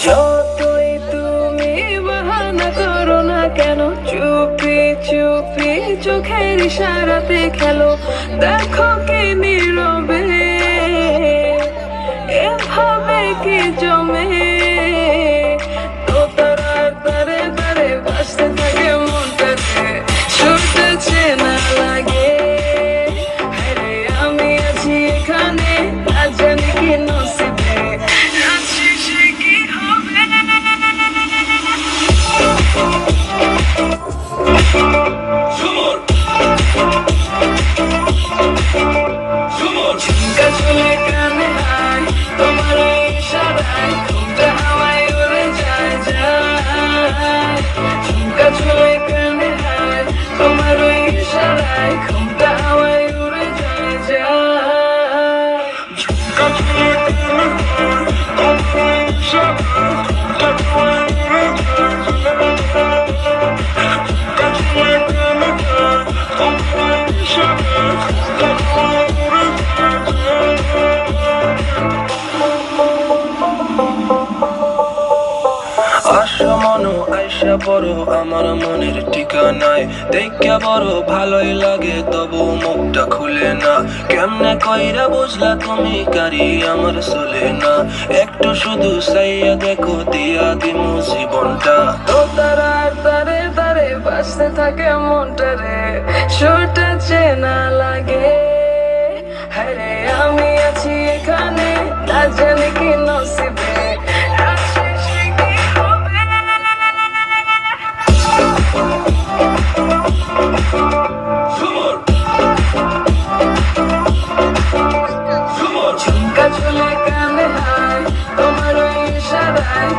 যতই তুমি বাহানা করো না কেন, চুপি চুপি চোখের ইশারাতে খেলো। দেখো কি নীরবে এভাবে কি জমে, তো তারার তারে তারে বাসতে থাকে মনটাতে, ছুটেছে না লাগে। আরে আমি আছি এখানে, না জানি কি নসিবে আছি সে কি হবে। ঝুমকা চলে কানে আয়, তোমার ওই ইশারায় ঘুমটা হাওয়ায় উড়ে যায় যায়। ঝুমকা চলে কানে আয়, তোমার ওই ইশারায় ঘুমটা হাওয়ায় উড়ে যায় যায়। ঝুমকা চলে কানে আয়, তোমার ওই ইশারায় ঘুমটা হাওয়ায় উড়ে যায় যায়। ঝুমকা চলে কানে আয়, তোমার ওই ইশারায় ঘুমটা হাওয়ায় উড়ে যায় যায়। আশা মনো আইসা বড় আমার মনের ঠিকানায়, দেখা বড় ভালোই লাগে তবু মুখটা খুলে না। কেমনে কইরা বুঝলা তুমি কারি আমার চলে না, একটু শুধু চাইয়া দেখো দিয়া দিমু জীবনটা। তো তারার তারে তারে বাসতে থাকে মনটা রে, সুরটা চেনা লাগে। হরে আমি আছি এখানে, না জানি কি নসিবে আছি সে কি হবে। ঝুমকা চলে কানে হায়, তোমার ওই ইশারায়